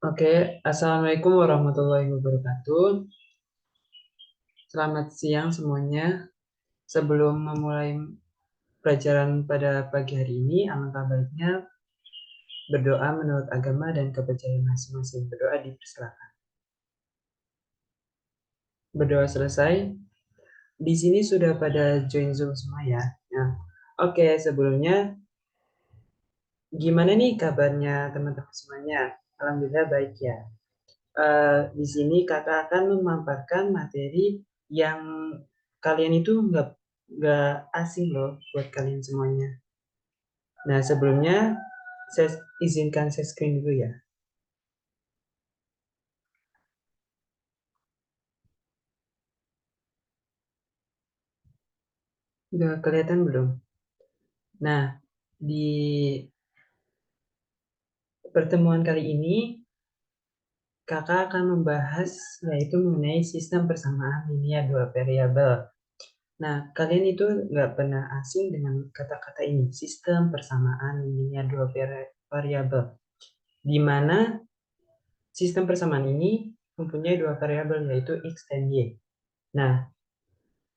Oke, Assalamualaikum warahmatullahi wabarakatuh. Selamat siang semuanya. Sebelum memulai pelajaran pada pagi hari ini, alangkah baiknya berdoa menurut agama dan kepercayaan masing-masing. Berdoa dipersilakan. Berdoa selesai. Di sini sudah pada join Zoom semua ya. Nah, oke, sebelumnya gimana nih kabarnya teman-teman semuanya? Alhamdulillah baik ya. Di sini kakak akan memaparkan materi yang kalian itu nggak asing loh buat kalian semuanya. Nah sebelumnya saya izinkan saya screen dulu ya. Udah kelihatan belum? Nah di pertemuan kali ini kakak akan membahas yaitu mengenai sistem persamaan linear dua variabel. Nah, kalian itu nggak pernah asing dengan kata-kata ini, sistem persamaan linear dua variabel, di mana sistem persamaan ini mempunyai dua variabel yaitu X dan Y. Nah,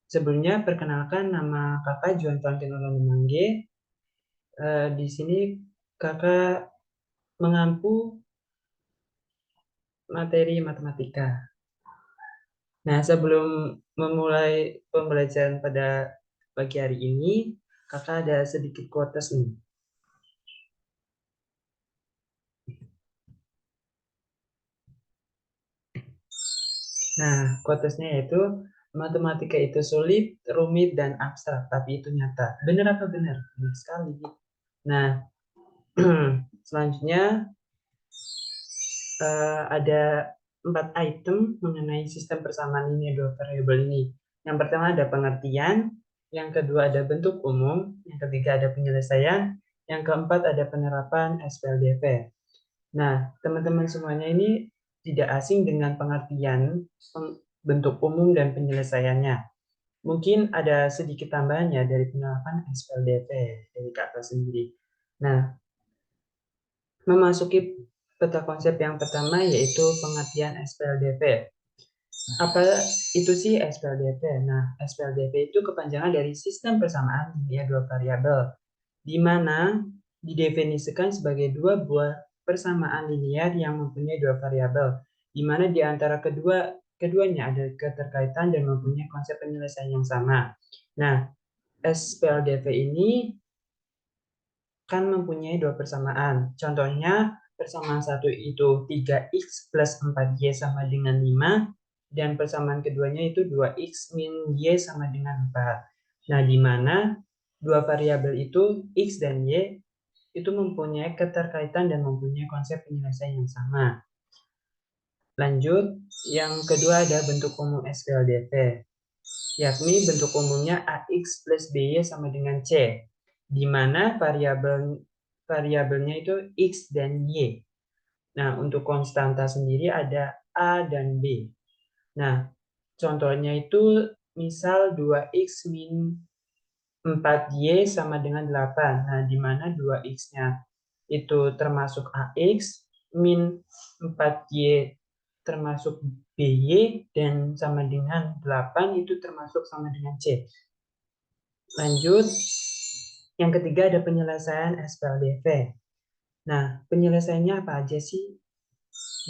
sebelumnya perkenalkan nama kakak Juan Valentino Mangge. Di sini kakak mengampu materi matematika. Nah, sebelum memulai pembelajaran pada pagi hari ini, kakak ada sedikit quotes nih. Nah, quotesnya yaitu matematika itu sulit, rumit, dan abstrak, tapi itu nyata. Benar apa benar? Benar sekali. Nah, selanjutnya ada 4 item mengenai sistem persamaan ini dua variabel ini. Yang pertama ada pengertian, yang kedua ada bentuk umum, yang ketiga ada penyelesaian, yang keempat ada penerapan SPLDV. Nah, teman-teman semuanya ini tidak asing dengan pengertian, bentuk umum, dan penyelesaiannya. Mungkin ada sedikit tambahannya dari penerapan SPLDV dari kakak sendiri. Nah, memasuki peta konsep yang pertama yaitu pengertian SPLDV. Apa itu sih SPLDV? Nah, SPLDV itu kepanjangan dari sistem persamaan linear dua variabel, di mana didefinisikan sebagai dua buah persamaan linear yang mempunyai dua variabel, di mana di antara keduanya ada keterkaitan dan mempunyai konsep penyelesaian yang sama. Nah, SPLDV ini kan mempunyai dua persamaan. Contohnya, persamaan satu itu 3x plus 4y sama dengan 5, dan persamaan keduanya itu 2x min y sama dengan 4. Nah, di mana dua variabel itu, x dan y, itu mempunyai keterkaitan dan mempunyai konsep penyelesaian yang sama. Lanjut, yang kedua ada bentuk umum SPLDV, yakni bentuk umumnya AX plus BY sama dengan C, di mana variabelnya itu X dan Y. Nah, untuk konstanta sendiri ada A dan B. Nah, contohnya itu misal 2X min 4Y sama dengan 8. Nah, di mana 2X-nya itu termasuk AX, min 4Y termasuk BY, dan sama dengan 8 itu termasuk sama dengan C. Lanjut, yang ketiga ada penyelesaian SPLDV. Nah, penyelesaiannya apa aja sih?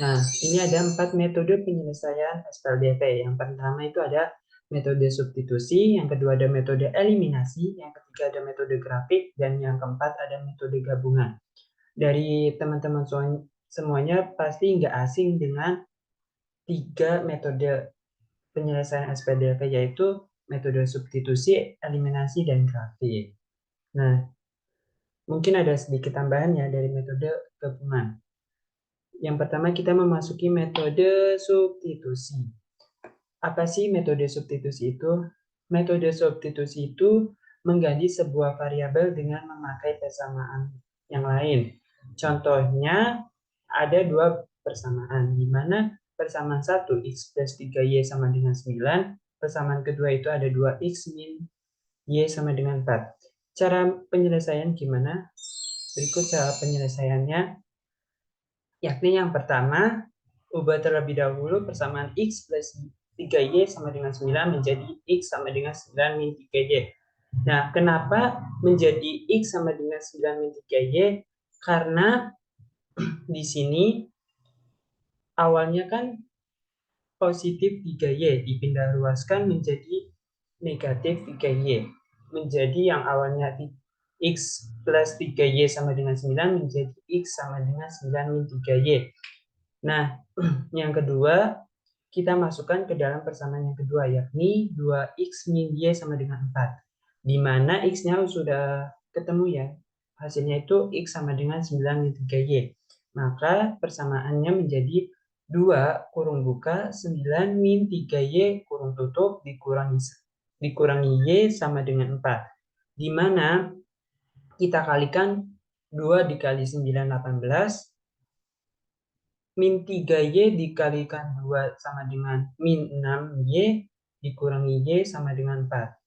Nah, ini ada 4 metode penyelesaian SPLDV. Yang pertama itu ada metode substitusi, yang kedua ada metode eliminasi, yang ketiga ada metode grafik, dan yang keempat ada metode gabungan. Dari teman-teman semuanya pasti nggak asing dengan 3 metode penyelesaian SPLDV, yaitu metode substitusi, eliminasi, dan grafik. Nah, mungkin ada sedikit tambahan ya dari metode gabungan. Yang pertama kita memasuki metode substitusi. Apa sih metode substitusi itu? Metode substitusi itu mengganti sebuah variabel dengan memakai persamaan yang lain. Contohnya ada dua persamaan, di mana persamaan satu x plus 3y sama dengan 9, persamaan kedua itu ada 2x min y sama dengan 4. Cara penyelesaian gimana? Berikut cara penyelesaiannya. yakni yang pertama, ubah terlebih dahulu persamaan X plus 3Y sama dengan 9 menjadi X sama dengan 9 min 3Y. Nah, kenapa menjadi X sama dengan 9 min 3Y? Karena di sini awalnya kan positif 3Y dipindah luaskan menjadi negatif 3Y. Menjadi yang awalnya X plus 3Y sama dengan 9 menjadi X sama dengan 9 min 3Y. Nah, yang kedua, kita masukkan ke dalam persamaan yang kedua, yakni 2X min Y sama dengan 4. Di mana X-nya sudah ketemu ya. Hasilnya itu X sama dengan 9 min 3Y. Maka persamaannya menjadi 2 kurung buka 9 min 3Y kurung tutup dikurangi Y sama dengan 4. Di mana kita kalikan 2 dikali 9, 18. Min 3Y dikalikan 2 sama dengan min 6Y dikurangi Y sama dengan 4.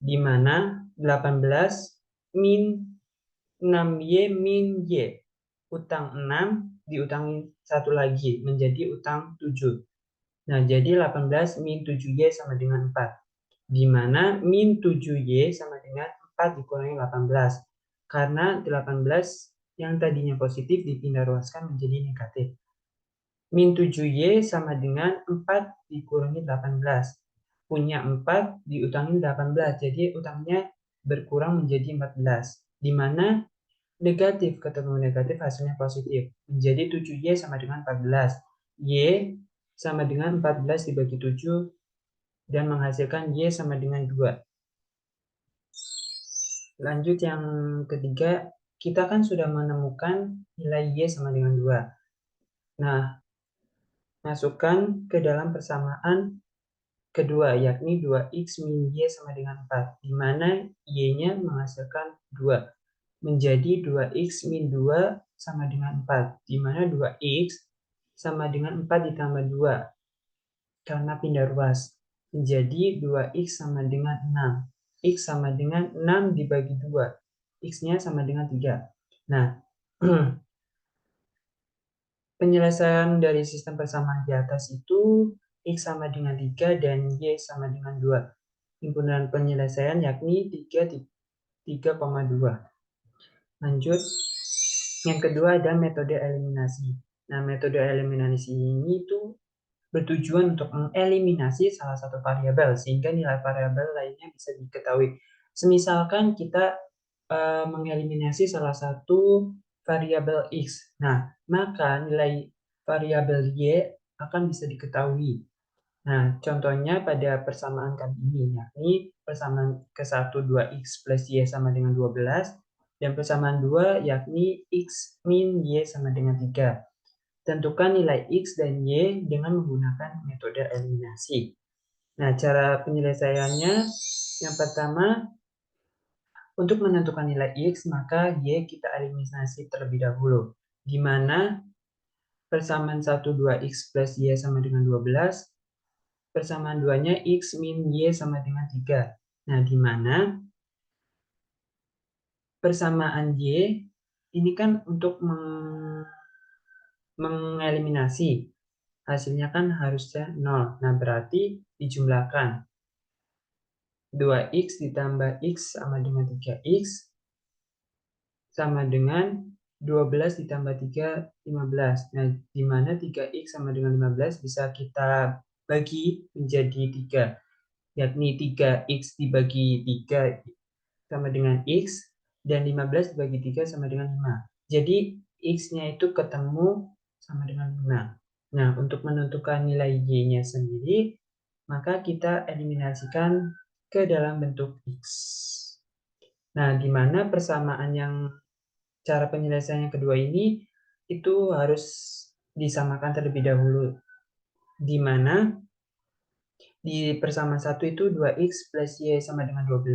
Di mana 18 min 6Y min Y. Utang 6 diutangi satu lagi menjadi utang 7. Nah, jadi 18 min 7Y sama dengan 4. Di mana min 7Y sama dengan 4 dikurangi 18. Karena 18 yang tadinya positif dipindah luaskan menjadi negatif. Min 7Y sama dengan 4 dikurangi 18. Punya 4 diutangi 18. Jadi utangnya berkurang menjadi 14. Di mana negatif ketemu negatif hasilnya positif. Menjadi 7Y sama dengan 14. Y sama dengan 14 dibagi 7 dan menghasilkan Y sama dengan 2. Lanjut yang ketiga, kita kan sudah menemukan nilai Y sama dengan 2. Nah, masukkan ke dalam persamaan kedua, yakni 2X min Y sama dengan 4, di mana Y-nya menghasilkan 2. Menjadi 2X min 2 sama dengan 4, di mana 2X sama dengan 4 ditambah 2, karena pindah ruas. Menjadi 2X sama dengan 6. X sama dengan 6 dibagi 2. X-nya sama dengan 3. Nah, penyelesaian dari sistem persamaan di atas itu X sama dengan 3 dan Y sama dengan 2. Himpunan penyelesaian yakni 3,2. Lanjut, yang kedua ada metode eliminasi. Nah, metode eliminasi ini tuh bertujuan untuk mengeliminasi salah satu variabel sehingga nilai variabel lainnya bisa diketahui. Semisalkan kita mengeliminasi salah satu variabel X. Nah, maka nilai variabel Y akan bisa diketahui. Nah, contohnya pada persamaan kali ini, yakni persamaan ke-1 2X plus Y sama dengan 12, dan persamaan 2 yakni X min Y sama dengan 3. Tentukan nilai X dan Y dengan menggunakan metode eliminasi. Nah, cara penyelesaiannya, yang pertama, untuk menentukan nilai X, maka Y kita eliminasi terlebih dahulu. Di mana persamaan 1 2X plus Y sama dengan 12, persamaan 2-nya X min Y sama dengan 3. Nah, di mana persamaan Y ini kan untuk mengeliminasi. Hasilnya kan harusnya 0. Nah, berarti dijumlahkan. 2X ditambah X sama dengan 3X sama dengan 12 ditambah 3, 15. Nah, di mana 3X sama dengan 15 bisa kita bagi menjadi 3. Yakni 3X dibagi 3 sama dengan X, dan 15 dibagi 3 sama dengan 5. Jadi, X-nya itu ketemu sama dengan 5. Nah, untuk menentukan nilai Y-nya sendiri, maka kita eliminasikan ke dalam bentuk X. Nah, di mana persamaan yang cara penyelesaian yang kedua ini itu harus disamakan terlebih dahulu. Di mana di persamaan 1 itu 2X plus Y sama dengan 12.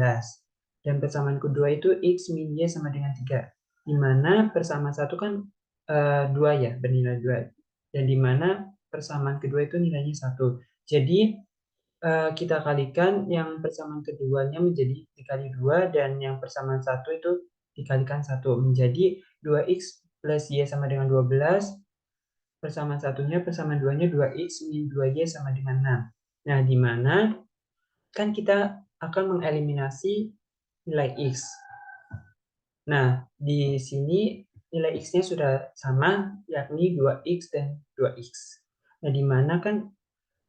Dan persamaan kedua itu X min Y sama dengan 3. Di mana persamaan 1 kan 2 ya, bernilai 2. Dan di mana persamaan kedua itu nilainya 1. Jadi kita kalikan yang persamaan keduanya menjadi dikali 2 dan yang persamaan 1 itu dikalikan 1 menjadi 2X plus Y sama dengan 12 persamaan satunya, persamaan 2-nya 2x min 2y sama dengan 6. Nah, di mana kan kita akan mengeliminasi nilai x. Nah, di sini nilai x-nya sudah sama, yakni 2x dan 2x. Nah, di mana kan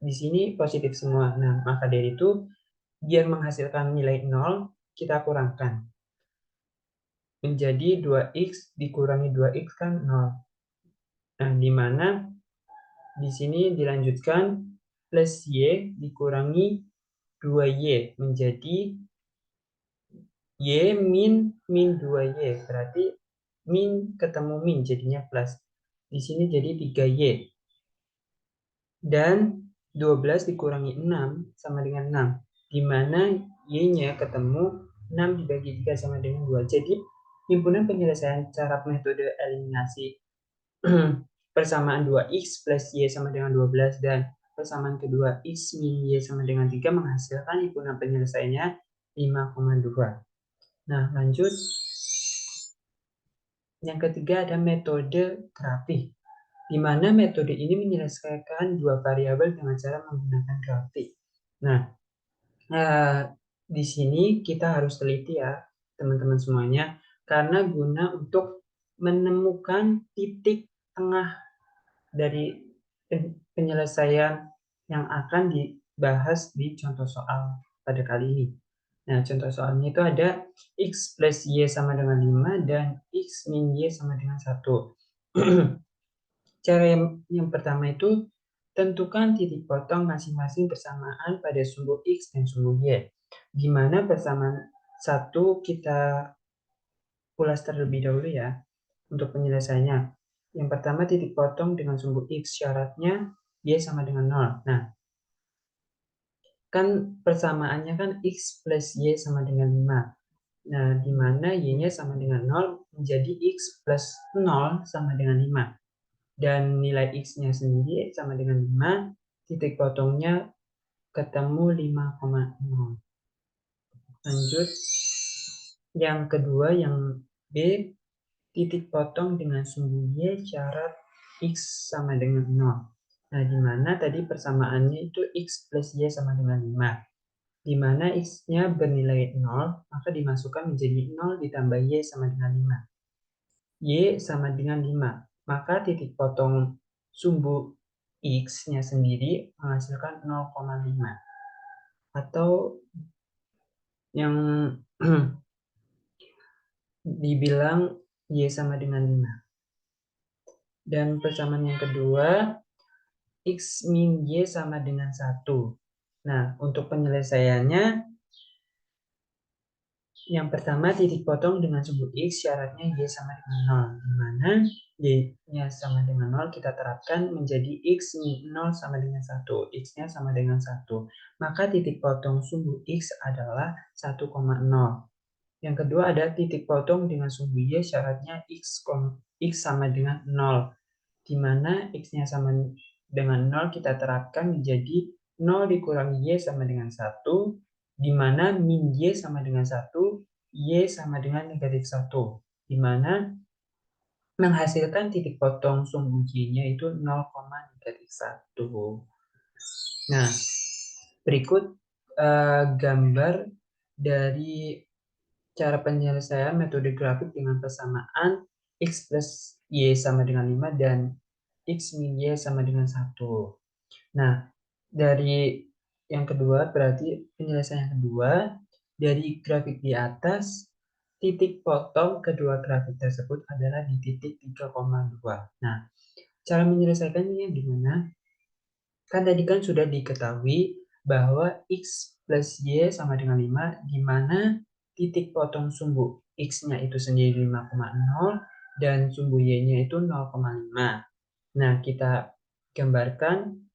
di sini positif semua. Nah, maka dari itu, biar menghasilkan nilai 0, kita kurangkan. Menjadi 2x dikurangi 2x kan 0. Nah, di mana di sini dilanjutkan plus y dikurangi 2y menjadi y min 2y. Berarti min ketemu min jadinya plus. Di sini jadi 3y. Dan 12 dikurangi 6 sama dengan 6. Di mana y-nya ketemu 6 dibagi 3 sama dengan 2. Jadi himpunan penyelesaian cara metode eliminasi persamaan 2x plus y sama dengan 12 dan persamaan kedua x min y sama dengan 3 menghasilkan himpunan penyelesaiannya 5,2. Nah, lanjut. Yang ketiga ada metode grafik, di mana metode ini menyelesaikan dua variabel dengan cara menggunakan grafik. Nah, di sini kita harus teliti ya, teman-teman semuanya, karena guna untuk menemukan titik tengah dari penyelesaian yang akan dibahas di contoh soal pada kali ini. Nah, contoh soalnya itu ada x plus y sama dengan 5 dan x min y sama dengan 1. Cara yang pertama itu, tentukan titik potong masing-masing persamaan pada sumbu x dan sumbu y. Di mana persamaan 1 kita ulas terlebih dahulu ya, untuk penyelesaiannya. Yang pertama titik potong dengan sumbu x, syaratnya y sama dengan 0. Nah, kan persamaannya kan x plus y sama dengan 5. Nah, di mana y-nya sama dengan 0 menjadi x plus 0 sama dengan 5. Dan nilai x-nya sendiri sama dengan 5, titik potongnya ketemu 5,0. Lanjut. Yang kedua, yang B, titik potong dengan sumbu y syarat x sama dengan 0. Nah, di mana tadi persamaannya itu x plus y sama dengan 5. Di mana x-nya bernilai 0, maka dimasukkan menjadi 0 ditambah y sama dengan 5. Y sama dengan 5. Maka titik potong sumbu x-nya sendiri menghasilkan 0,5. Atau yang dibilang y sama dengan 5. Dan persamaan yang kedua, x min y sama dengan 1. Nah, untuk penyelesaiannya, yang pertama titik potong dengan sumbu x syaratnya y sama dengan 0. Di mana y-nya sama dengan 0 kita terapkan menjadi x min 0 sama dengan 1. X-nya sama dengan 1. Maka titik potong sumbu x adalah 1,0. Yang kedua ada titik potong dengan sumbu y syaratnya x sama dengan 0. Di mana x-nya sama dengan 0 kita terapkan menjadi 0 dikurangi y sama dengan 1. Di mana min y sama dengan 1, y sama dengan negatif 1. Di mana menghasilkan titik potong sumbu y-nya itu 0, negatif 1. Nah, berikut gambar dari cara penyelesaian metode grafik dengan persamaan x plus y sama dengan 5 dan x min y sama dengan 1. Nah, dari yang kedua, berarti penyelesaian yang kedua, dari grafik di atas, titik potong kedua grafik tersebut adalah di titik 3,2. Nah, cara menyelesaikannya gimana? Kan tadi kan sudah diketahui bahwa x plus y sama dengan 5, di mana titik potong sumbu x-nya itu sendiri 5,0 dan sumbu y-nya itu 0,5. Nah, kita gambarkan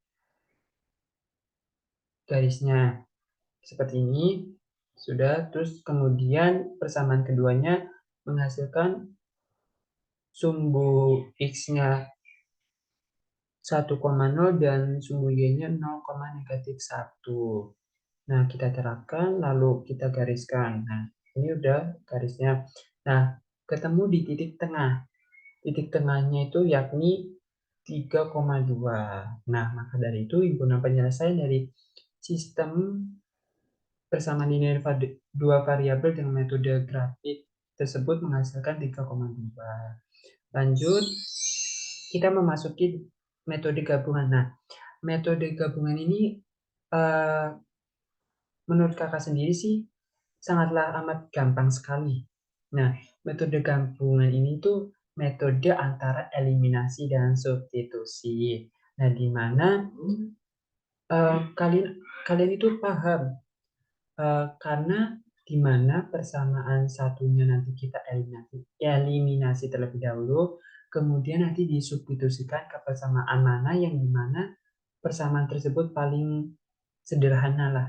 garisnya seperti ini. Sudah, terus kemudian persamaan keduanya menghasilkan sumbu x-nya 1,0 dan sumbu y-nya 0, negatif 1. Nah, kita terapkan, lalu kita gariskan. Nah, ini udah garisnya. Nah, ketemu di titik tengah. Titik tengahnya itu yakni 3,2. Nah, maka dari itu himpunan penyelesaian dari sistem persamaan linear dua variabel dengan metode grafik tersebut menghasilkan 3,2. Lanjut, kita memasuki metode gabungan. Nah, metode gabungan ini menurut kakak sendiri sih sangatlah amat gampang sekali. Nah, metode gabungan ini tuh metode antara eliminasi dan substitusi. Nah, di mana kalian itu paham karena di mana persamaan satunya nanti kita eliminasi terlebih dahulu, kemudian nanti disubstitusikan ke persamaan mana yang di mana persamaan tersebut paling sederhana lah.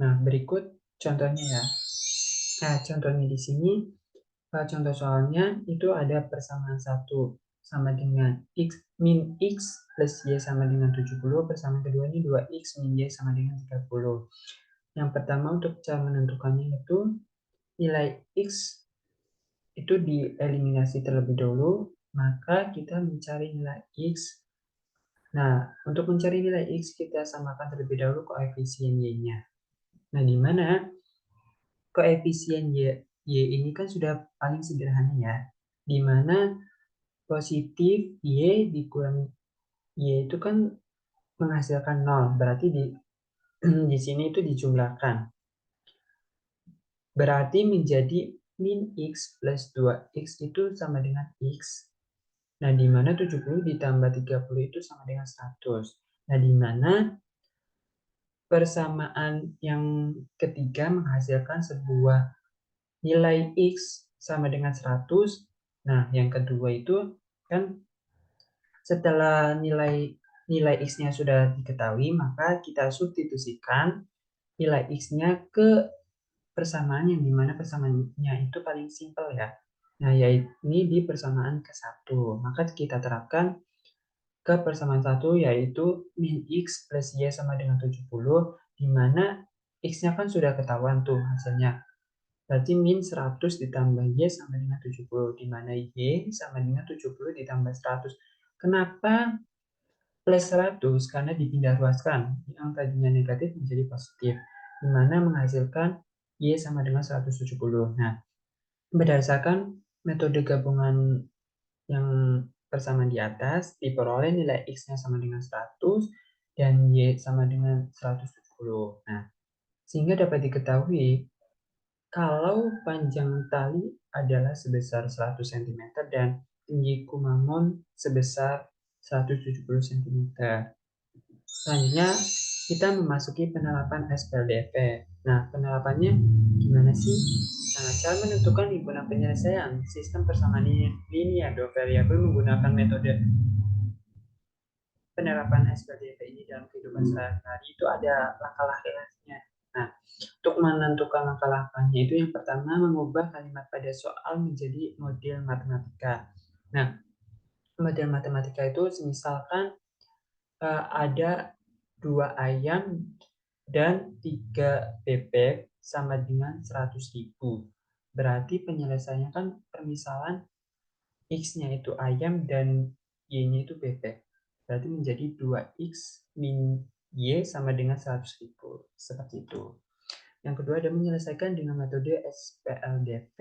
Nah, berikut contohnya ya. Nah, contohnya di sini, contoh soalnya itu ada persamaan 1 sama dengan x min x plus y sama dengan 70, persamaan kedua ini 2x min y sama dengan 30. Yang pertama untuk cara menentukannya itu nilai x itu dieliminasi terlebih dahulu, maka kita mencari nilai x. Nah, untuk mencari nilai x kita samakan terlebih dahulu koefisien y-nya. Nah, di mana koefisien y ini kan sudah paling sederhana ya, di mana positif y dikurang y itu kan menghasilkan 0, berarti di sini itu dijumlahkan. Berarti menjadi min x plus 2x itu sama dengan x. Nah, di mana 70 ditambah 30 itu sama dengan 100. Nah, di mana persamaan yang ketiga menghasilkan sebuah nilai x sama dengan 100. Nah, yang kedua itu kan setelah nilai x-nya sudah diketahui, maka kita substitusikan nilai x-nya ke persamaan yang dimana persamaannya itu paling simpel ya. Nah, yaitu ini di persamaan ke-1. Maka kita terapkan ke persamaan 1 yaitu min x plus y sama dengan 70, di mana x-nya kan sudah ketahuan tuh hasilnya. Berarti min 100 ditambah y sama dengan 70, di mana y sama dengan 70 ditambah 100. Kenapa plus 100? Karena dipindah ruaskan. Yang tadinya negatif menjadi positif, di mana menghasilkan y sama dengan 170. Nah, berdasarkan metode gabungan yang persamaan di atas, diperoleh nilai x-nya sama dengan 100 dan y sama dengan 170. Nah, sehingga dapat diketahui kalau panjang tali adalah sebesar 100 cm dan tinggi kumamon sebesar 170 cm. Selanjutnya, kita memasuki penerapan SPLDV. Nah, penerapannya gimana sih? Nah, cara menentukan himpunan penyelesaian sistem persamaan linear dua variabel menggunakan metode penerapan SPLDV ini dalam kehidupan sehari-hari itu ada langkah-langkahnya. Nah, untuk menentukan langkah-langkahnya itu yang pertama mengubah kalimat pada soal menjadi model matematika. Nah, model matematika itu misalkan ada 2 ayam dan 3 bebek sama dengan 100.000. Berarti penyelesaiannya kan permisalan x-nya itu ayam dan y-nya itu bebek. Berarti menjadi 2x min y sama dengan 100.000. Seperti itu. Yang kedua ada menyelesaikan dengan metode SPLDV.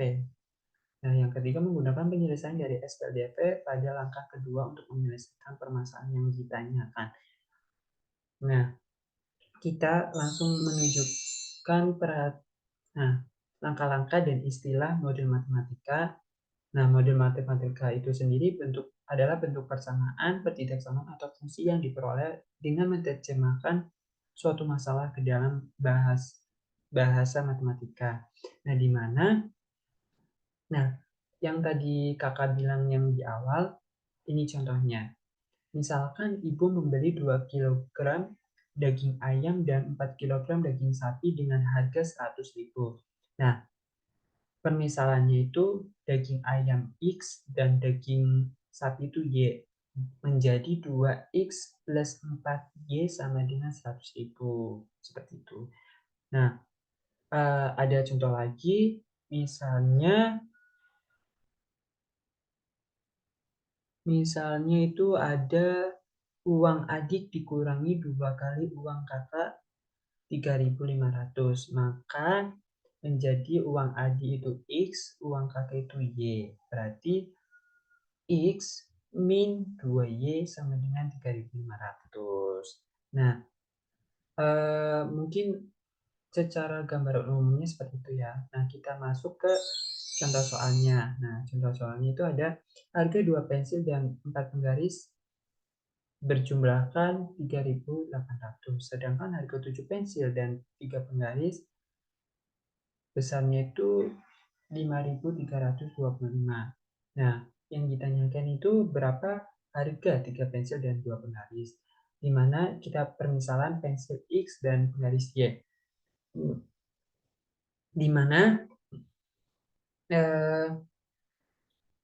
Nah, yang ketiga menggunakan penyelesaian dari SPLDV pada langkah kedua untuk menyelesaikan permasalahan yang ditanyakan. Nah, kita langsung menunjukkan langkah-langkah dan istilah model matematika. Nah, model matematika itu sendiri adalah bentuk persamaan, pertidaksamaan, atau fungsi yang diperoleh dengan menerjemahkan suatu masalah ke dalam bahasa matematika. Nah, di mana yang tadi kakak bilang yang di awal, ini contohnya. Misalkan ibu membeli 2 kg daging ayam dan 4 kg daging sapi dengan harga 100.000. Nah, permisalannya itu daging ayam X dan daging sapi itu Y menjadi 2X plus 4Y sama dengan 100.000. Seperti itu. Nah, ada contoh lagi, misalnya Misalnya itu ada uang adik dikurangi 2 kali uang kakak 3.500, maka menjadi uang adik itu X, uang kakak itu Y. Berarti X min 2Y sama dengan 3.500. Nah, mungkin secara gambaran umumnya seperti itu ya. Nah, kita masuk ke contoh soalnya. Nah, contoh soalnya itu ada harga 2 pensil dan 4 penggaris berjumlahkan 3.800. Sedangkan harga 7 pensil dan 3 penggaris besarnya itu 5.325. Nah, yang ditanyakan itu berapa harga 3 pensil dan 2 penggaris. Di mana kita permisalan pensil X dan penggaris Y. Di mana eh,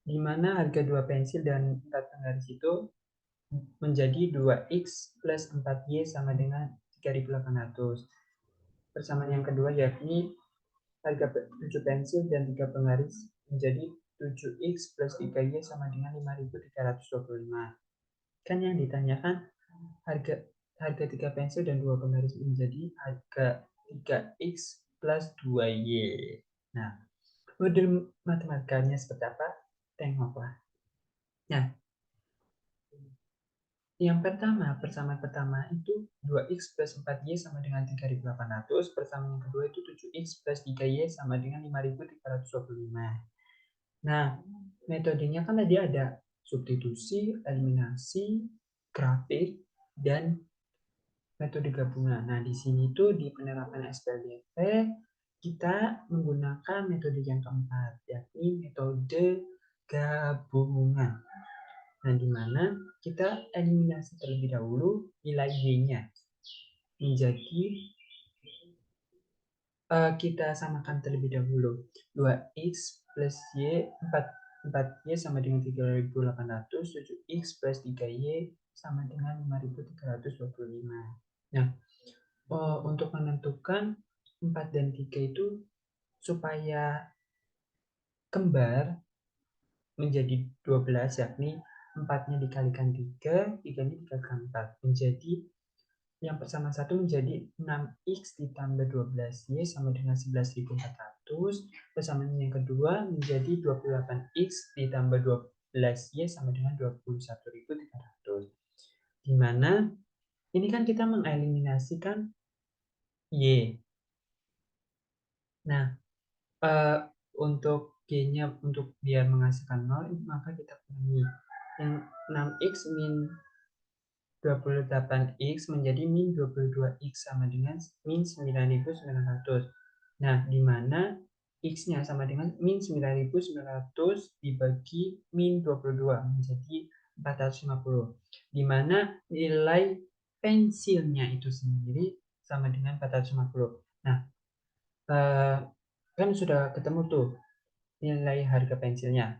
di mana harga 2 pensil dan 4 penggaris itu menjadi 2X plus 4Y sama dengan 3.800. Persamaan yang kedua yakni harga 7 pensil dan 3 penggaris menjadi 7X plus 3Y sama dengan 5.325. Kan yang ditanyakan harga harga 3 pensil dan 2 penggaris menjadi harga 3X plus 2Y. Nah, model matematikanya seperti apa? Tengoklah. Nah, yang pertama, persamaan pertama itu 2X plus 4Y sama dengan 3.800. Persamaan yang kedua itu 7X plus 3Y sama dengan 5.325. Nah, metodenya kan tadi ada substitusi, eliminasi, grafik, dan metode gabungan. Nah, di sini tuh di penerapan SPLDT kita menggunakan metode yang keempat, yakni metode gabungan. Nah, di mana kita eliminasi terlebih dahulu nilai Y-nya menjadi kita samakan terlebih dahulu 2X plus Y 4Y sama dengan 3.800, 7X plus 3Y sama dengan 5.325. Nah, untuk menentukan 4 dan 3 itu supaya kembar menjadi 12, yakni 4-nya dikalikan 3, 3-nya dikalikan 4, menjadi yang persamaan satu menjadi 6X ditambah 12Y sama dengan 11.400. Persamaan yang kedua menjadi 28X ditambah 12Y sama dengan 21.300. Di mana ini kan kita mengeliminasikan Y. Nah, untuk G-nya untuk biar menghasilkan 0, maka kita kurangi. Yang 6X min 28X menjadi min 22X sama dengan min 9.900. Nah, di mana X-nya sama dengan min 9.900 dibagi min 22 menjadi 450. Di mana nilai pensilnya itu sendiri sama dengan 450. Nah, kan sudah ketemu tuh nilai harga pensilnya.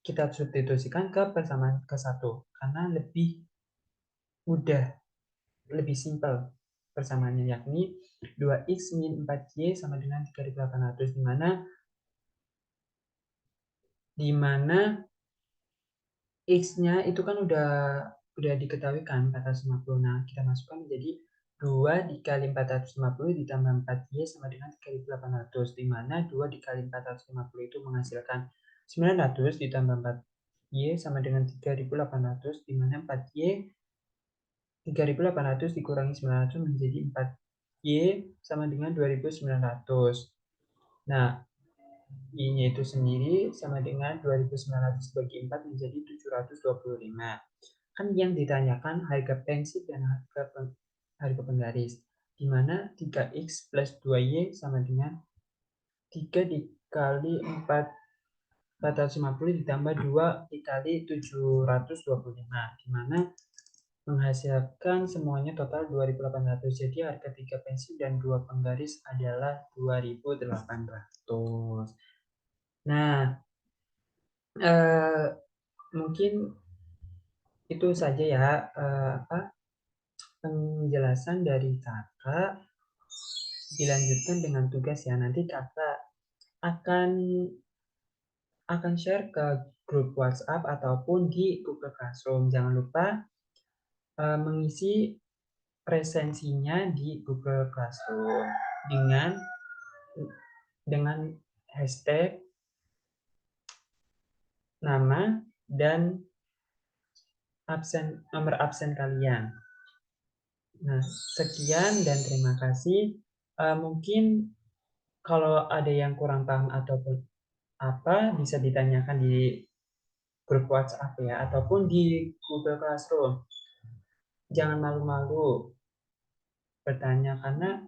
Kita substitusikan ke persamaan ke-1 karena lebih mudah, lebih simpel persamaannya, yakni 2X min 4Y sama dengan 3.800, di mana X-nya itu kan udah diketahui kan 450. Nah, kita masukkan menjadi 2 dikali 450 ditambah 4Y sama dengan 3.800, di mana 2 dikali 450 itu menghasilkan 900 ditambah 4Y sama dengan 3.800, di mana 4Y 3.800 dikurangi 900 menjadi 4Y sama dengan 2.900. Nah, Y-nya itu sendiri sama dengan 2.900 bagi 4 menjadi 725. Kan yang ditanyakan harga pensil dan harga penggaris. Di mana 3X plus 2Y sama dengan 3 dikali 450 ditambah 2 dikali 725. Di mana menghasilkan semuanya total 2.800. Jadi harga 3 pensil dan 2 penggaris adalah 2.800. Nah, mungkin itu saja ya penjelasan dari kakak. Dilanjutkan dengan tugas ya. Nanti kakak akan share ke grup WhatsApp ataupun di Google Classroom. Jangan lupa mengisi resensinya di Google Classroom dengan hashtag nama dan nomor absen kalian. Nah, sekian dan terima kasih. Mungkin kalau ada yang kurang paham ataupun apa bisa ditanyakan di grup WhatsApp ya ataupun di Google Classroom. Jangan malu-malu bertanya karena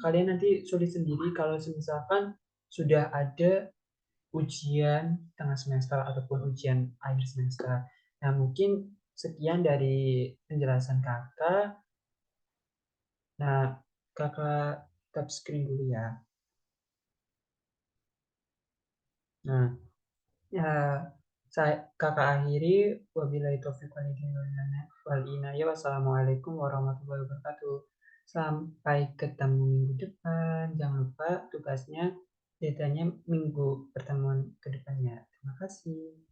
kalian nanti sulit sendiri kalau misalkan sudah ada ujian tengah semester ataupun ujian akhir semester. Nah, mungkin sekian dari penjelasan kakak. Nah, kakak tap screen dulu ya. Nah, ya, kakak akhiri. Wabillahi taufiq wal hidayah. Wassalamualaikum warahmatullahi wabarakatuh. Sampai ketemu minggu depan. Jangan lupa tugasnya, datanya minggu pertemuan ke depannya. Terima kasih.